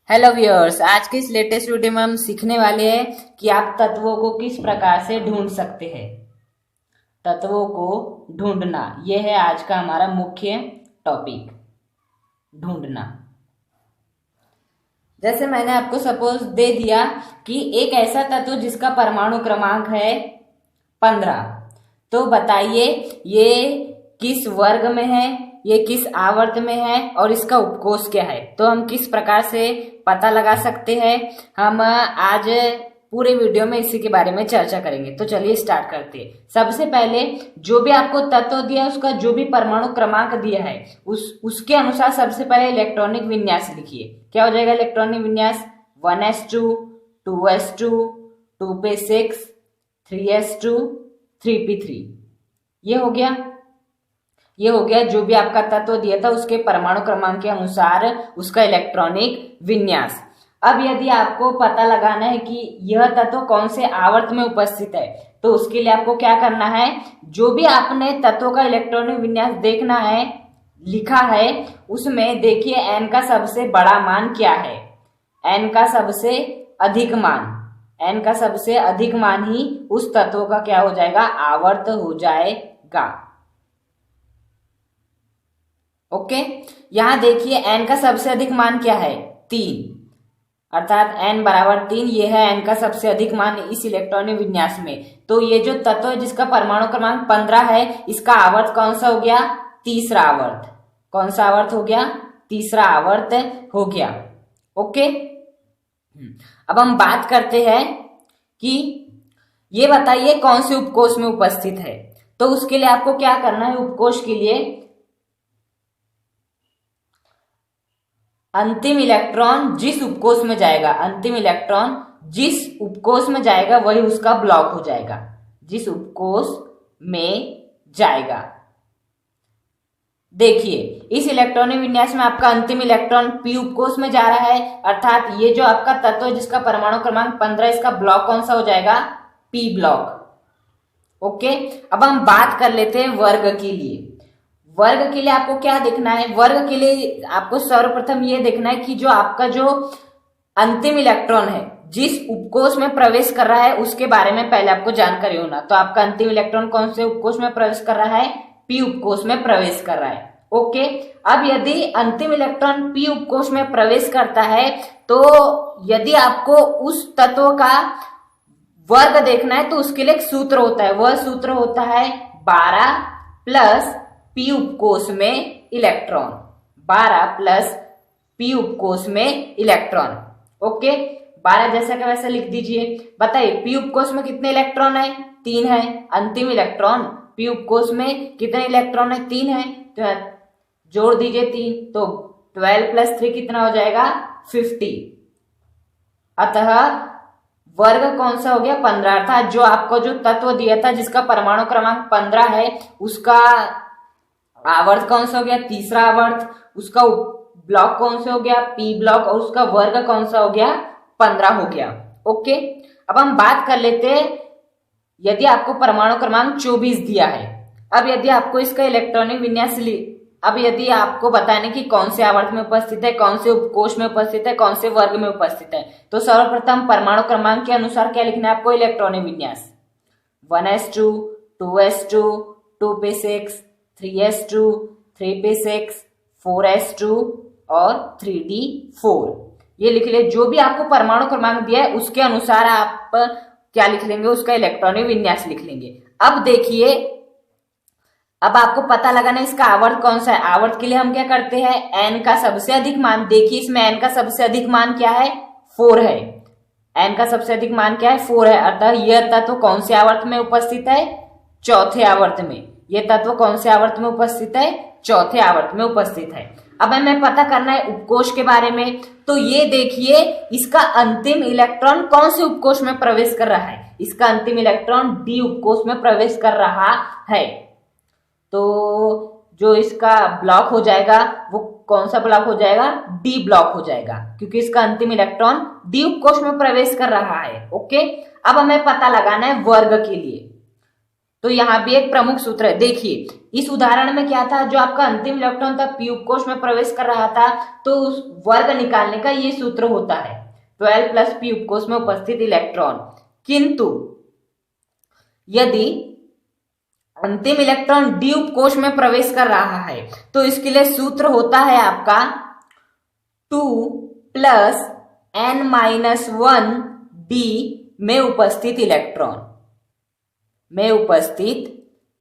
Hello viewers, आज के इस लेटेस्ट वीडियो में हम सीखने वाले हैं कि आप तत्वों को किस प्रकार से ढूंढ सकते हैं। तत्वों को ढूंढना, यह है आज का हमारा मुख्य टॉपिक, ढूंढना। जैसे मैंने आपको सपोज दे दिया कि एक ऐसा तत्व जिसका परमाणु क्रमांक है 15, तो बताइए ये किस वर्ग में है, ये किस आवर्त में है और इसका उपकोष क्या है। तो हम किस प्रकार से पता लगा सकते हैं, हम आज पूरे वीडियो में इसी के बारे में चर्चा करेंगे। तो चलिए स्टार्ट करते हैं। सबसे पहले जो भी आपको तत्व दिया है उसका जो भी परमाणु क्रमांक दिया है उसके अनुसार सबसे पहले इलेक्ट्रॉनिक विन्यास लिखिए। क्या हो जाएगा इलेक्ट्रॉनिक विन्यास? 1s2, 2s2, 2p6, 3s2, 3p3। ये हो गया जो भी आपका तत्व दिया था उसके परमाणु क्रमांक के अनुसार उसका इलेक्ट्रॉनिक विन्यास। अब यदि आपको पता लगाना है कि यह तत्व कौन से आवर्त में उपस्थित है, तो उसके लिए आपको क्या करना है, जो भी आपने तत्व का इलेक्ट्रॉनिक विन्यास देखना है, लिखा है, उसमें देखिए n का सबसे बड़ा मान क्या है। n का सबसे अधिक मान ही उस तत्व का क्या हो जाएगा, आवर्त हो जाएगा। ओके, यहां देखिए n का सबसे अधिक मान क्या है, 3, अर्थात n बराबर 3, ये है n का सबसे अधिक मान इस इलेक्ट्रॉनिक विन्यास में। तो ये जो तत्व है जिसका परमाणु क्रमांक 15 है, इसका आवर्त कौन सा हो गया, तीसरा आवर्त। कौन सा आवर्त हो गया, तीसरा आवर्त हो गया। ओके, अब हम बात करते हैं कि ये बताइए कौन से उपकोष में उपस्थित है। तो उसके लिए आपको क्या करना है, उपकोष के लिए अंतिम इलेक्ट्रॉन जिस उपकोष में जाएगा वही उसका ब्लॉक हो जाएगा। जिस उपकोष में जाएगा, देखिए इस इलेक्ट्रॉनिक विन्यास में आपका अंतिम इलेक्ट्रॉन p उपकोष में जा रहा है, अर्थात ये जो आपका तत्व है जिसका परमाणु क्रमांक 15, इसका ब्लॉक कौन सा हो जाएगा, p ब्लॉक। ओके, अब हम बात कर लेते हैं वर्ग के लिए। वर्ग के लिए आपको क्या देखना है, वर्ग के लिए आपको सर्वप्रथम ये देखना है कि जो आपका जो अंतिम इलेक्ट्रॉन है जिस उपकोष में प्रवेश कर रहा है उसके बारे में पहले आपको जानकारी होना। तो आपका अंतिम इलेक्ट्रॉन कौन से उपकोष में प्रवेश कर रहा है, p उपकोष में प्रवेश कर रहा है। ओके, अब यदि अंतिम इलेक्ट्रॉन p उपकोष में प्रवेश करता है तो यदि आपको उस तत्व का वर्ग देखना है तो उसके लिए एक सूत्र होता है, वह सूत्र होता है 12 प्लस p उपकोष में इलेक्ट्रॉन, 12 प्लस p उपकोष में इलेक्ट्रॉन। ओके, 12 जैसा का वैसा लिख दीजिए। बताइए p उपकोष में कितने इलेक्ट्रॉन है, 3 है। अंतिम इलेक्ट्रॉन p उपकोष में कितने इलेक्ट्रॉन है, 3 है। तो जोड़ दीजिए 3, तो 12 प्लस 3 कितना हो जाएगा, 50। अतः वर्ग कौन सा हो गया, 15, अर्थात जो आपको जो तत्व दिया था जिसका परमाणु क्रमांक 15 है उसका आवर्त कौन सा हो गया, तीसरा आवर्त। उसका ब्लॉक कौन सा हो गया, p ब्लॉक, और उसका वर्ग कौन सा हो गया, 15 हो गया। ओके, अब हम बात कर लेते हैं यदि आपको परमाणु क्रमांक 24 दिया है। अब यदि आपको इसका इलेक्ट्रॉनिक विन्यास अब यदि आपको बताने की कौन से आवर्त में उपस्थित है, कौन से उपकोष में उपस्थित है, कौन से वर्ग में उपस्थित है, तो सर्वप्रथम परमाणु क्रमांक के अनुसार क्या लिखना है आपको, इलेक्ट्रॉनिक विन्यास 1s2, 2s2, 2p6, 3s2, 3p6, 4s2 और 3d4। ये लिख ले, जो भी आपको परमाणु क्रमांक दिया है उसके अनुसार आप क्या लिख लेंगे, उसका इलेक्ट्रॉनिक विन्यास लिख लेंगे। अब देखिए, अब आपको पता लगाना है इसका आवर्त कौन सा है। आवर्त के लिए हम क्या करते हैं, n का सबसे अधिक मान, देखिए इसमें n का सबसे अधिक मान क्या है, 4 है। n का सबसे अधिक मान क्या है, 4 है, अतः यह तत्व कौन से आवर्त में उपस्थित है, चौथे आवर्त में। यह तत्व कौन से आवर्त में उपस्थित है, चौथे आवर्त में उपस्थित है। अब हमें पता करना है उपकोष के बारे में। तो ये देखिए इसका अंतिम इलेक्ट्रॉन कौन से उपकोष में प्रवेश कर रहा है, इसका अंतिम इलेक्ट्रॉन d उपकोष में प्रवेश कर रहा है। तो जो इसका ब्लॉक हो जाएगा वो कौन सा ब्लॉक हो जाएगा, d ब्लॉक हो जाएगा, क्योंकि इसका अंतिम इलेक्ट्रॉन d उपकोष में प्रवेश कर रहा है। ओके, अब हमें पता लगाना है वर्ग के लिए। तो यहाँ भी एक प्रमुख सूत्र है। देखिए इस उदाहरण में क्या था, जो आपका अंतिम इलेक्ट्रॉन था पी उपकोष में प्रवेश कर रहा था, तो उस वर्ग निकालने का ये सूत्र होता है 12 प्लस पी उपकोष में उपस्थित इलेक्ट्रॉन। किंतु यदि अंतिम इलेक्ट्रॉन डी उपकोष में प्रवेश कर रहा है तो इसके लिए सूत्र होता है आपका 2 प्लस n माइनस 1 डी में उपस्थित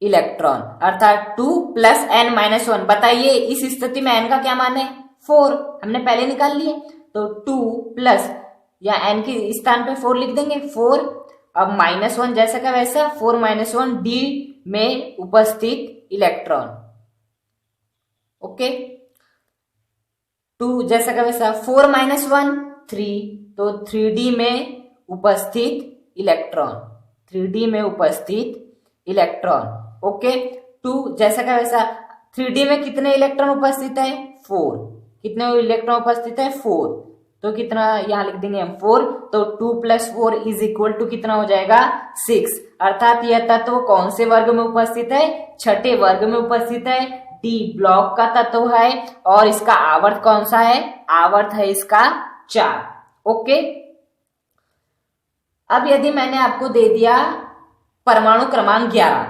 इलेक्ट्रॉन अर्थात 2 प्लस n माइनस 1। बताइए इस स्थिति में n का क्या मान है, 4, हमने पहले निकाल लिए। तो 2 प्लस या n के स्थान पे 4 लिख देंगे, 4। अब माइनस 1 जैसा का वैसा, 4 माइनस 1 डी में उपस्थित इलेक्ट्रॉन। ओके, 2 जैसा का वैसा, 4 माइनस 1 3, तो 3D में उपस्थित इलेक्ट्रॉन। ओके, 2 जैसा का वैसा, 3D में कितने इलेक्ट्रॉन उपस्थित है, 4। कितने इलेक्ट्रॉन उपस्थित है, 4। तो कितना यहां लिख देंगे हम, 4। तो 2 प्लस 4 इज इक्वल टू कितना हो जाएगा, 6। अर्थात यह तत्व कौन से वर्ग में उपस्थित है, छठे वर्ग में उपस्थित है, डी ब्लॉक का तत्व है। और इसका आवर्त कौन सा है, आवर्त है इसका 4। ओके, अब यदि मैंने आपको दे दिया परमाणु क्रमांक 11,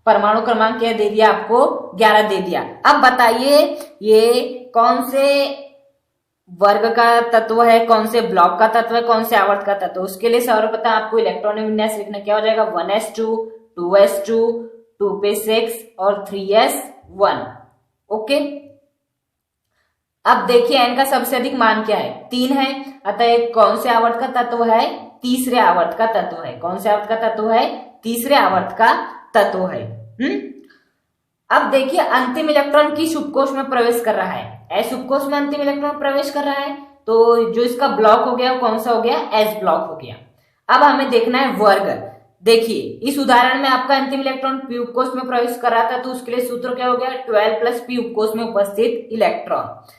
परमाणु क्रमांक क्या दे दिया आपको, 11 दे दिया। अब बताइए ये कौन से वर्ग का तत्व है, कौन से ब्लॉक का तत्व है, कौन से आवर्त का तत्व। उसके लिए सर्वप्रथम आपको इलेक्ट्रॉनिक विन्यास लिखना क्या हो जाएगा, 1s2 2s2 2p6 और 3s1। ओके, अब देखिए n का सबसे अधिक मान क्या है, 3 है। अतः कौन से आवर्त का तत्व है, तीसरे आवर्त का तत्व है। कौन से आवर्त का तत्व है, तीसरे आवर्त का तत्व है। अब देखिए अंतिम इलेक्ट्रॉन किस उपकोष में प्रवेश कर रहा है, एस उपकोष में अंतिम इलेक्ट्रॉन प्रवेश कर रहा है। तो जो इसका ब्लॉक हो गया वो कौन सा हो गया, एस ब्लॉक हो गया। अब हमें देखना है वर्ग। देखिए इस उदाहरण में आपका अंतिम इलेक्ट्रॉन पी उपकोष में प्रवेश कर रहा था, तो उसके लिए सूत्र क्या हो गया, 12 प्लस पी उपकोष में उपस्थित इलेक्ट्रॉन।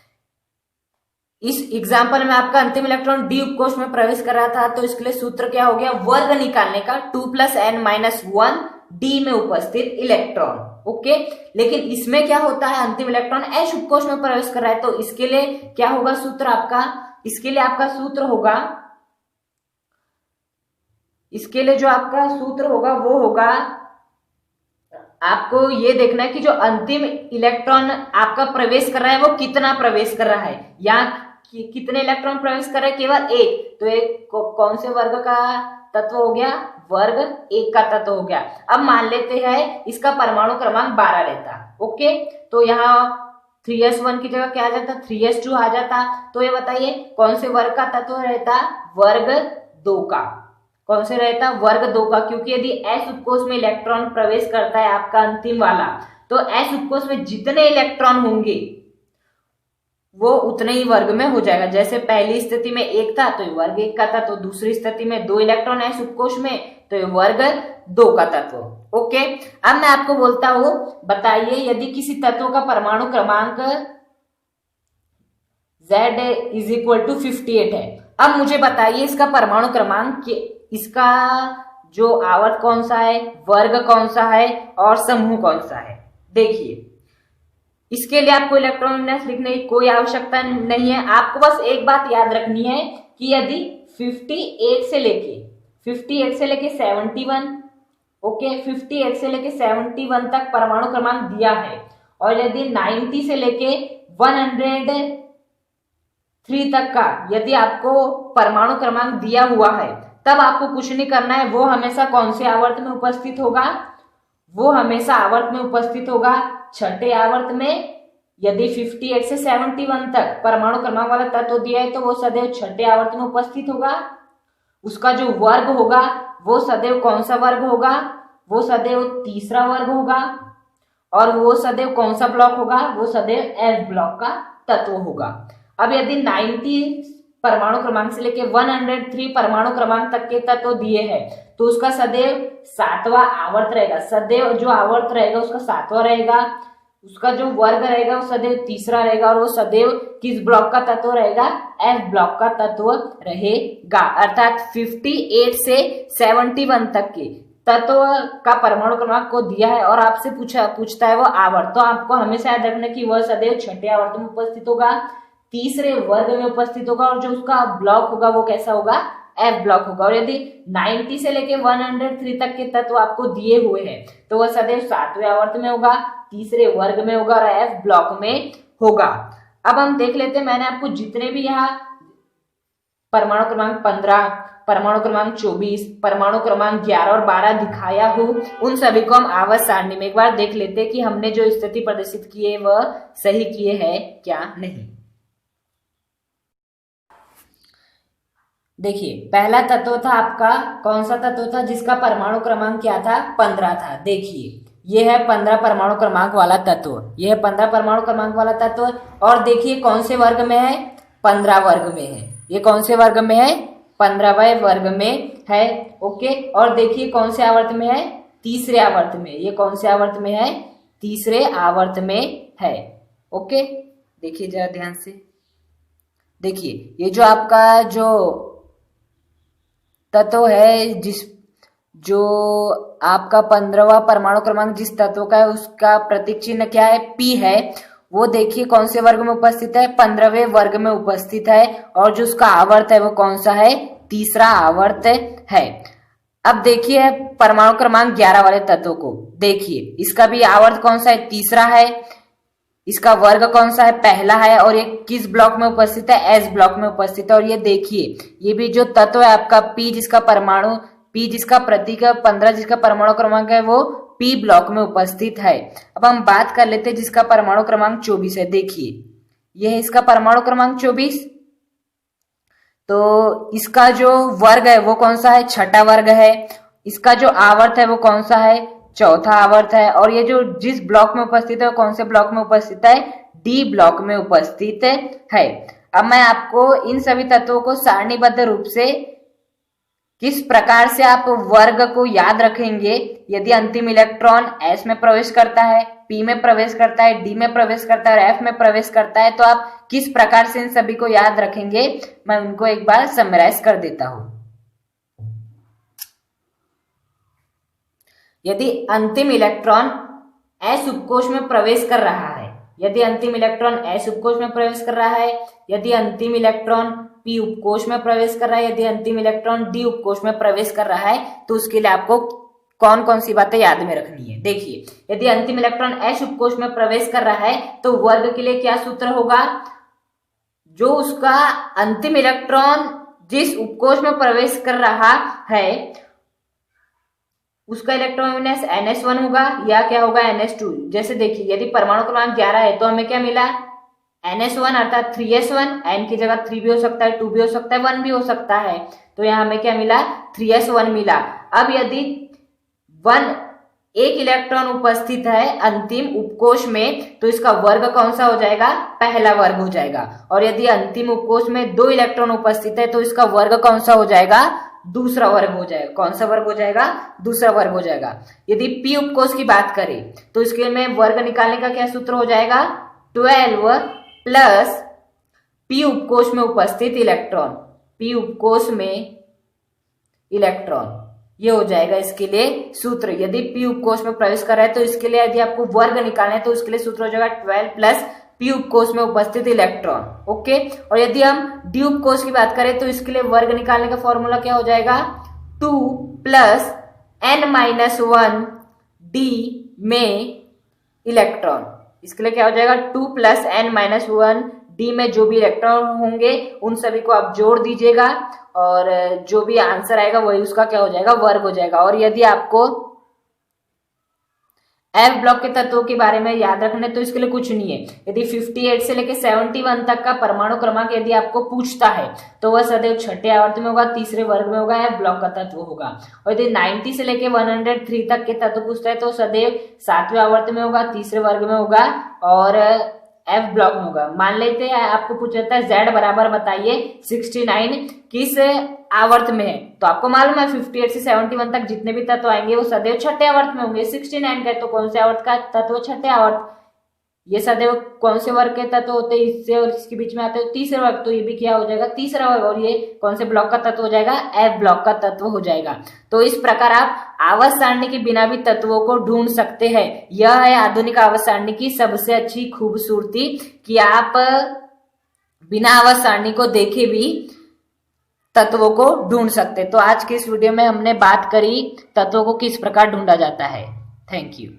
इस एग्जाम्पल में आपका अंतिम इलेक्ट्रॉन डी उपकोष में प्रवेश कर रहा था, तो इसके लिए सूत्र क्या हो गया, वर्ग निकालने का 2 प्लस n माइनस 1 डी में उपस्थित इलेक्ट्रॉन। ओके, लेकिन इसमें क्या होता है, अंतिम इलेक्ट्रॉन एस उपकोष में प्रवेश कर रहा है, तो इसके लिए क्या होगा सूत्र आपका, इसके लिए आपका सूत्र होगा, इसके लिए जो आपका सूत्र होगा वो होगा, आपको ये देखना है कि जो अंतिम इलेक्ट्रॉन आपका प्रवेश कर रहा है वो कितना प्रवेश कर रहा है, या कितने इलेक्ट्रॉन प्रवेश कर रहे हैं, केवल एक। तो एक कौन से वर्ग का तत्व हो गया, वर्ग 1 का तत्व हो गया। अब मान लेते हैं इसका परमाणु क्रमांक 12 रहता। ओके, तो यहाँ 3s1 की जगह क्या आ जाता, 3s2 आ जाता। तो ये बताइए कौन से वर्ग का तत्व रहता, वर्ग 2 का। कौन से रहता, वर्ग 2 का, क्योंकि यदि एस उपकोष में इलेक्ट्रॉन प्रवेश करता है आपका अंतिम वाला, तो एस उपकोष में जितने इलेक्ट्रॉन होंगे वो उतने ही वर्ग में हो जाएगा। जैसे पहली स्थिति में 1 था तो ये वर्ग 1 का था, तो दूसरी स्थिति में 2 इलेक्ट्रॉन है इस उपकोष में, तो ये वर्ग 2 का तत्व। ओके, अब मैं आपको बोलता हूं, बताइए यदि किसी तत्व का परमाणु क्रमांक Z इज इक्वल टू 58 है। अब मुझे बताइए इसका परमाणु क्रमांक, इसका जो आवर्त कौन सा है, वर्ग कौन सा है और समूह कौन सा है। देखिए इसके लिए आपको इलेक्ट्रॉन विन्यास लिखने की कोई आवश्यकता नहीं है। आपको बस एक बात याद रखनी है कि यदि 58 से लेके 71, ओके, 58 से लेके 71 तक परमाणु क्रमांक दिया है, और यदि 90 से लेके 103 तक का यदि आपको परमाणु क्रमांक दिया हुआ है, तब आपको कुछ नहीं करना है, वो हमेशा कौन से आवर्त में उपस्थित होगा, वो हमेशा आवर्त में उपस्थित होगा छठे आवर्त में। यदि 58 से 71 तक परमाणु क्रमांक वाला तत्व दिया है तो वो सदैव छठे आवर्त में उपस्थित होगा। उसका जो वर्ग होगा वो सदैव कौन सा वर्ग होगा, वो सदैव तीसरा वर्ग होगा। और वो सदैव कौन सा ब्लॉक होगा, वो सदैव एफ ब्लॉक का तत्व होगा। अब यदि 90 परमाणु क्रमांक से लेके 103 परमाणु क्रमांक तक के तत्व दिए हैं, तो उसका सदैव 7वां आवर्त रहेगा। सदैव जो आवर्त रहेगा उसका 7वां रहेगा। उसका जो वर्ग रहेगा वो सदैव तीसरा रहेगा, और वो सदैव किस ब्लॉक का तत्व रहेगा, एफ ब्लॉक का तत्व रहेगा। अर्थात 58 से 71 तक के तत्व का परमाणु क्रमांक को दिया है और आपसे पूछता है वो आवर्त, तो आपको हमेशा याद रखना कि वह सदैव छठे आवर्त में उपस्थित होगा, तीसरे वर्ग में उपस्थित होगा और जो उसका ब्लॉक होगा वो कैसा होगा, एफ ब्लॉक होगा। और यदि 90 से लेके 103 तक के तत्व आपको दिए हुए हैं तो वह सदैव सातवें आवर्त में होगा, तीसरे वर्ग में होगा और एफ ब्लॉक में होगा। अब हम देख लेते हैं, मैंने आपको जितने भी यहाँ परमाणु क्रमांक 15, परमाणु क्रमांक 24, परमाणु क्रमांक 11 और 12 दिखाया हूं, उन सभी को हम आवर्त सारणी में एक बार देख लेते हैं कि हमने जो स्थिति प्रदर्शित की है वह सही किए है क्या नहीं। देखिए, पहला तत्व था आपका, कौन सा तत्व था जिसका परमाणु क्रमांक क्या था, 15 था। देखिए यह है 15 परमाणु क्रमांक वाला तत्व, यह है 15 परमाणु क्रमांक वाला तत्व। और देखिए कौन से वर्ग में है, 15 वर्ग में है। ये कौन से वर्ग में है, 15वें वर्ग में है। ओके, और देखिए कौन से आवर्त में है, तीसरे आवर्त में। ये कौन से आवर्त में है, तीसरे आवर्त में है। ओके, देखिए जरा ध्यान से, देखिए ये जो आपका जो तत्व है, जो आपका 15वां परमाणु क्रमांक जिस तत्व का है उसका प्रतीक चिन्ह क्या है, पी है। वो देखिए कौन से वर्ग में उपस्थित है, 15वें वर्ग में उपस्थित है और जो उसका आवर्त है वो कौन सा है, तीसरा आवर्त है। अब देखिए परमाणु क्रमांक 11 वाले तत्व को, देखिए इसका भी आवर्त कौन सा है, तीसरा है। इसका वर्ग कौन सा है, पहला है। और ये किस ब्लॉक में उपस्थित है, एस ब्लॉक में उपस्थित है। और ये देखिए ये भी जो तत्व है आपका पी, जिसका परमाणु, पी जिसका प्रतीक है 15, जिसका परमाणु क्रमांक है वो पी ब्लॉक में उपस्थित है। अब हम बात कर लेते हैं जिसका परमाणु क्रमांक 24 है। देखिए यह है इसका परमाणु क्रमांक 24, तो इसका जो वर्ग है वो कौन सा है, छठा वर्ग है। इसका जो आवर्त है वो कौन सा है, चौथा आवर्त है। और ये जो जिस ब्लॉक में उपस्थित है वो कौन से ब्लॉक में उपस्थित है, डी ब्लॉक में उपस्थित है। अब मैं आपको इन सभी तत्वों को सारणीबद्ध रूप से किस प्रकार से आप वर्ग को याद रखेंगे, यदि अंतिम इलेक्ट्रॉन एस में प्रवेश करता है, पी में प्रवेश करता है, डी में प्रवेश करता है और एफ में प्रवेश करता है, तो आप किस प्रकार से इन सभी को याद रखेंगे, मैं उनको एक बार समराइज कर देता हूं। यदि अंतिम इलेक्ट्रॉन एस उपकोष में प्रवेश कर रहा है, यदि अंतिम इलेक्ट्रॉन एस उपकोष में प्रवेश कर रहा है, यदि अंतिम इलेक्ट्रॉन पी उपकोष में प्रवेश कर रहा है, यदि अंतिम इलेक्ट्रॉन डी उपकोष में प्रवेश कर रहा है, तो उसके लिए आपको कौन कौन सी बातें याद में रखनी है। देखिए यदि अंतिम इलेक्ट्रॉन एस उपकोष में प्रवेश कर रहा है तो वर्ग के लिए क्या सूत्र होगा, जो उसका अंतिम इलेक्ट्रॉन जिस उपकोष में प्रवेश कर रहा है उसका इलेक्ट्रॉन विन्यास NS1 होगा या क्या होगा, NS2। जैसे देखिए यदि परमाणु क्रमांक 11 है तो हमें क्या मिला, NS1 अर्थात 3S1, N की जगह 3 भी हो सकता है, 2 भी हो सकता है, 1 भी हो सकता है, तो यहाँ हमें क्या मिला, 3S1 मिला। अब यदि एक इलेक्ट्रॉन उपस्थित है अंतिम उपकोष में तो इसका वर्ग कौन सा हो जाएगा, पहला वर्ग हो जाएगा। और यदि अंतिम उपकोष में 2 इलेक्ट्रॉन उपस्थित है तो इसका वर्ग कौन सा हो जाएगा, दूसरा वर्ग हो जाएगा। कौन सा वर्ग हो जाएगा, दूसरा वर्ग हो जाएगा। यदि पी उपकोष की बात करें तो इसके में वर्ग निकालने का क्या सूत्र हो जाएगा, 12 प्लस पी उपकोष में उपस्थित इलेक्ट्रॉन, पी उपकोष में इलेक्ट्रॉन, ये हो जाएगा इसके लिए सूत्र। यदि पी उपकोष में प्रवेश कर रहा है तो इसके लिए यदि आपको वर्ग निकालना है तो इसके लिए सूत्र हो जाएगा 12 प्लस पी उपकोष में उपस्थित इलेक्ट्रॉन। ओके, और यदि हम डी उपकोष की बात करें तो इसके लिए वर्ग निकालने का फॉर्मूला क्या हो जाएगा, 2 प्लस n-1 डी में इलेक्ट्रॉन। इसके लिए क्या हो जाएगा, 2 प्लस n-1 डी में जो भी इलेक्ट्रॉन होंगे उन सभी को आप जोड़ दीजिएगा और जो भी आंसर आएगा वही उसका क्या हो जाएगा, वर्ग हो जाएगा। और यदि आपको एफ ब्लॉक के तत्वों के बारे में याद रखना है तो इसके लिए कुछ नहीं है। यदि 58 से लेकर 71 तक का परमाणु क्रमांक यदि आपको पूछता है तो वह सदैव छठे आवर्त में होगा, तीसरे वर्ग में होगा, एफ ब्लॉक का तत्व होगा। और यदि 90 से लेकर 103 तक के तत्व पूछता है तो सदैव सातवें आवर्त में होगा, तीसरे वर्ग में होगा और एफ ब्लॉक में होगा। मान लेते हैं आपको पूछा जाता है जेड बराबर बताइए 69 किस आवर्त में है, तो आपको मालूम है 58 से 71 तक जितने भी तत्व आएंगे वो सदैव छठे आवर्त में होंगे। 69 का तो कौन से आवर्त का तत्व, छठे आवर्त। ये सदैव कौन से वर्ग के तत्व होते हैं, इससे और इसके बीच में आते हैं तीसरे वर्ग, तो ये भी क्या हो जाएगा तीसरा वर्ग, और ये कौन से ब्लॉक का तत्व हो जाएगा, एफ ब्लॉक का तत्व हो जाएगा। तो इस प्रकार आप आवर्त सारणी के बिना भी तत्वों को ढूंढ सकते हैं। यह है आधुनिक आवर्त सारणी की सबसे अच्छी खूबसूरती कि आप बिना आवर्त सारणी को देखे भी तत्वों को ढूंढ सकते। तो आज के इस वीडियो में हमने बात करी तत्वों को किस प्रकार ढूंढा जाता है। Thank you.